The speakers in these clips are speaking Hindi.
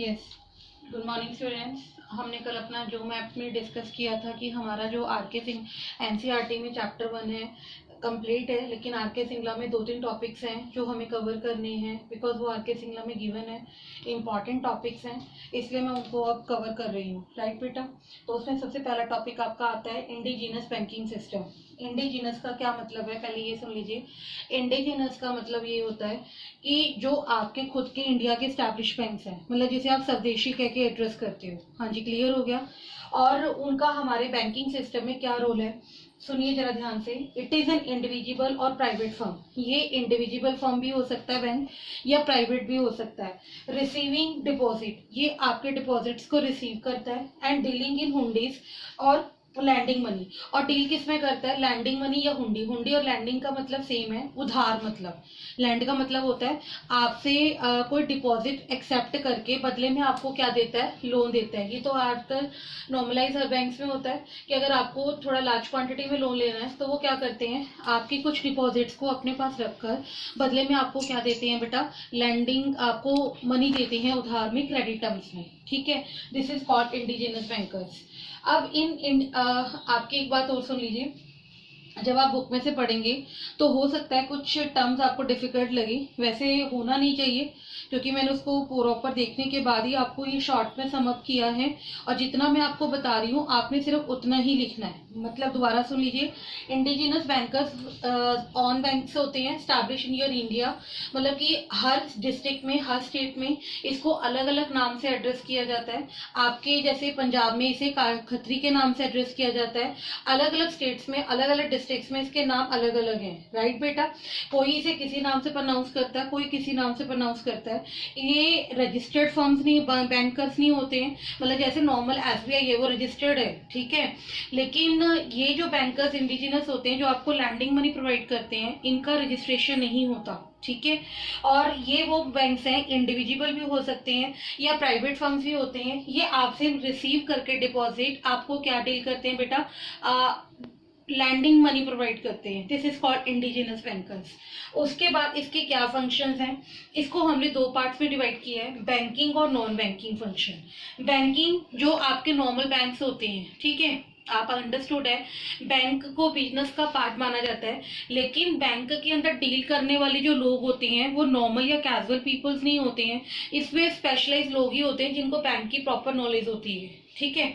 Yes, good morning students. हमने कल अपना जो मैप में डिस्कस किया था कि हमारा जो आर.के. सिंह एनसीईआरटी में चैप्टर 1 है कंप्लीट है, लेकिन आर.के. सिंगला में 2-3 टॉपिक्स हैं जो हमें कवर करने हैं, बिकॉज वो आर.के. सिंगला में गिवन है, इंपॉर्टेंट टॉपिक्स हैं, इसलिए मैं उनको अब कवर कर रही हूँ। राइट बेटा? तो उसमें सबसे पहला टॉपिक आपका आता है इंडिजिनस बैंकिंग सिस्टम। इंडिजिनस का क्या मतलब है, पहले ये सुन लीजिए। इंडिजिनस का मतलब ये होता है कि जो आपके खुद के इंडिया के स्टैब्लिश बैंक्स हैं, मतलब जिसे आप स्वदेशी कह के एड्रेस करते हो। हाँ जी, क्लियर हो गया। और उनका हमारे बैंकिंग सिस्टम में क्या रोल है, सुनिए जरा ध्यान से। इट इज एन इंडिविजुअल और प्राइवेट फर्म। ये इंडिविजुअल फर्म भी हो सकता है बैंक, या प्राइवेट भी हो सकता है। रिसीविंग डिपॉजिट, ये आपके डिपॉजिट्स को रिसीव करता है। एंड डीलिंग इन हुंडीज और लैंडिंग मनी। और डील किस में करता है, लैंडिंग मनी या हुंडी। हुंडी और लैंडिंग का मतलब सेम है, उधार मतलब। लैंड का मतलब होता है आपसे कोई डिपॉजिट एक्सेप्ट करके बदले में आपको क्या देता है, लोन देता है। ये तो आजकल नॉर्मलाइज हर बैंक्स में होता है कि अगर आपको थोड़ा लार्ज क्वांटिटी में लोन लेना है तो वो क्या करते हैं, आपकी कुछ डिपॉजिट्स को अपने पास रखकर बदले में आपको क्या देते हैं बेटा, लैंडिंग, आपको मनी देते हैं उधार में, क्रेडिट टर्म्स में। ठीक है, this is called indigenous bankers. अब आपकी एक बात और सुन लीजिए। जब आप बुक में से पढ़ेंगे तो हो सकता है कुछ टर्म्स आपको डिफिकल्ट लगे, वैसे होना नहीं चाहिए, क्योंकि मैंने उसको प्रॉपर देखने के बाद ही आपको ये शॉर्ट में सम अप किया है। और जितना मैं आपको बता रही हूँ आपने सिर्फ उतना ही लिखना है। मतलब दोबारा सुन लीजिए। इंडिजिनस बैंकर्स ऑन बैंक्स होते हैं स्टैब्लिश इन योर इंडिया, मतलब कि हर डिस्ट्रिक्ट में, हर स्टेट में इसको अलग अलग नाम से एड्रेस किया जाता है। आपके जैसे पंजाब में इसे खत्री के नाम से एड्रेस किया जाता है। अलग अलग स्टेट्स में, अलग अलग डिस्ट्रिक्ट्स में इसके नाम अलग अलग हैं। राइट बेटा? कोई इसे किसी नाम से प्रोनाउंस करता है, कोई किसी नाम से प्रोनाउंस करता है। ये रजिस्टर्ड फर्म्स नहीं, बैंकर्स नहीं होते हैं। मतलब जैसे नॉर्मल एसबीआई है वो रजिस्टर्ड है, ठीक है, लेकिन ये जो बैंकर्स इंडिजिनस होते हैं जो आपको लैंडिंग मनी प्रोवाइड करते हैं, इनका रजिस्ट्रेशन नहीं होता। ठीक है, और ये वो बैंक्स हैं, इंडिविजुअल भी हो सकते हैं या प्राइवेट फर्म्स भी होते हैं। ये आपसे रिसीव करके डिपॉजिट आपको क्या डील करते हैं बेटा, लैंडिंग मनी प्रोवाइड करते हैं। This is called indigenous bankers. उसके बाद इसके क्या फंक्शंस हैं, इसको हमने 2 पार्ट्स में डिवाइड किया है, बैंकिंग और नॉन बैंकिंग फंक्शन। बैंकिंग जो आपके नॉर्मल बैंक्स होते हैं, ठीक है, आप अंडरस्टूड है, बैंक को बिजनेस का पार्ट माना जाता है, लेकिन बैंक के अंदर डील करने वाले जो लोग होते हैं वो नॉर्मल या कैजुअल पीपल्स नहीं होते हैं। इसमें स्पेशलाइज लोग ही होते हैं जिनको बैंक की प्रॉपर नॉलेज होती है। ठीक है,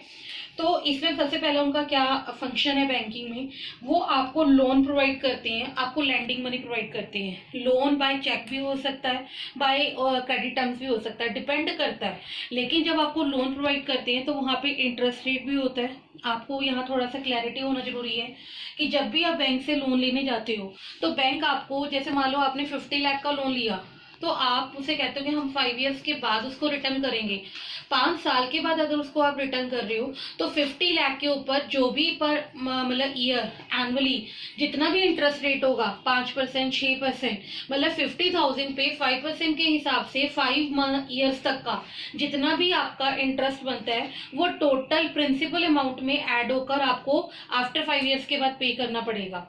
तो इसमें सबसे पहले उनका क्या फंक्शन है बैंकिंग में, वो आपको लोन प्रोवाइड करते हैं, आपको लैंडिंग मनी प्रोवाइड करते हैं। लोन बाय चेक भी हो सकता है, बाय क्रेडिट टर्म्स भी हो सकता है, डिपेंड करता है। लेकिन जब आपको लोन प्रोवाइड करते हैं तो वहाँ पे इंटरेस्ट रेट भी होता है। आपको यहाँ थोड़ा सा क्लैरिटी होना जरूरी है कि जब भी आप बैंक से लोन लेने जाते हो तो बैंक आपको, जैसे मान लो आपने 50 लाख का लोन लिया, तो आप उसे कहते हो कि हम 5 इयर्स के बाद उसको रिटर्न करेंगे। 5 साल के बाद अगर उसको आप रिटर्न कर रहे हो तो 50 लाख के ऊपर जो भी पर मतलब ईयर एनुअली जितना भी इंटरेस्ट रेट होगा, 5%, 6%, मतलब 50,000 पे 5% के हिसाब से 5 ईयर्स तक का जितना भी आपका इंटरेस्ट बनता है वो टोटल प्रिंसिपल अमाउंट में ऐड होकर आपको आफ्टर 5 ईयर्स के बाद पे करना पड़ेगा।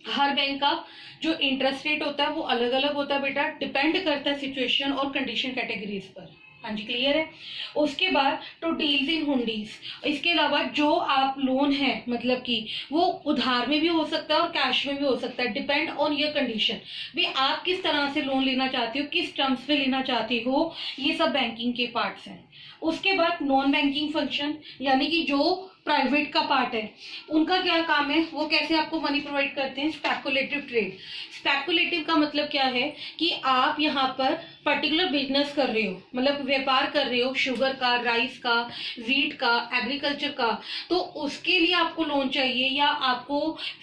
हर बैंक का जो इंटरेस्ट रेट होता है वो अलग अलग होता है बेटा, डिपेंड करता है सिचुएशन और कंडीशन कैटेगरीज पर। हाँ जी, क्लियर है। उसके बाद टू डील्स इन हुंडीज, इसके अलावा जो आप लोन है मतलब कि वो उधार में भी हो सकता है और कैश में भी हो सकता है, डिपेंड ऑन योर कंडीशन। भी आप किस तरह से लोन लेना चाहते हो, किस टर्म्स में लेना चाहते हो, ये सब बैंकिंग के पार्ट्स हैं। उसके बाद नॉन बैंकिंग फंक्शन, यानी कि जो प्राइवेट का पार्ट है, उनका क्या काम है, वो कैसे आपको मनी प्रोवाइड करते हैं, स्पेकुलेटिव ट्रेड। स्पेकुलेटिव का मतलब क्या है कि आप यहाँ पर पर्टिकुलर बिजनेस कर रहे हो, मतलब व्यापार कर रहे हो, शुगर का, राइस का, वीट का, एग्रीकल्चर का, तो उसके लिए आपको लोन चाहिए, या आपको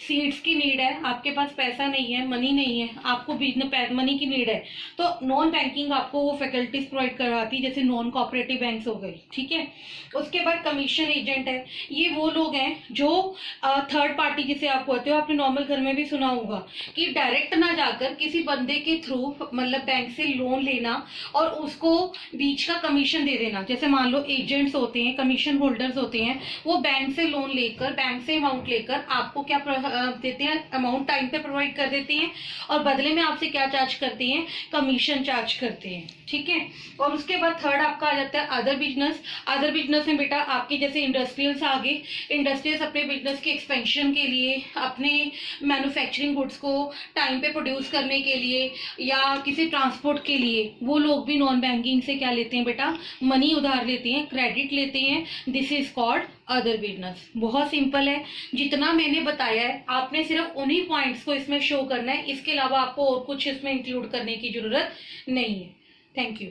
सीड्स की नीड है, आपके पास पैसा नहीं है, मनी नहीं है, आपको बिजनेस मनी की नीड है, तो नॉन बैंकिंग आपको वो फैकल्टीज प्रोवाइड करवाती है, जैसे नॉन कोऑपरेटिव बैंक्स हो गई। ठीक है, उसके बाद कमीशन एजेंट है, ये वो लोग हैं जो थर्ड पार्टी जिसे आप कहते हो, आपने नॉर्मल घर में भी सुना होगा कि डायरेक्ट ना जाकर किसी बंदे के थ्रू मतलब बैंक से लोन लेना और उसको बीच का कमीशन दे देना। जैसे मान लो एजेंट्स होते हैं, कमीशन होल्डर्स होते हैं, वो बैंक से लोन लेकर, बैंक से अमाउंट लेकर आपको क्या देते हैं, अमाउंट टाइम पे प्रोवाइड कर देते हैं और बदले में आपसे क्या चार्ज करते हैं, कमीशन चार्ज करते हैं। ठीक है। और उसके बाद थर्ड आपका आ जाता है अदर बिजनेस। अदर बिजनेस में बेटा आपके जैसे इंडस्ट्रियल्स आगे, इंडस्ट्रियल्स अपने बिजनेस के एक्सपेंशन के लिए, अपने मैन्युफैक्चरिंग गुड्स को टाइम पे प्रोड्यूस करने के लिए या किसी ट्रांसपोर्ट के लिए, वो लोग भी नॉन बैंकिंग से क्या लेते हैं बेटा, मनी उधार लेते हैं, क्रेडिट लेते हैं। This is called other business. बहुत सिंपल है, जितना मैंने बताया है आपने सिर्फ उन्हीं पॉइंट्स को इसमें शो करना है, इसके अलावा आपको और कुछ इसमें इंक्लूड करने की जरूरत नहीं है। Thank you.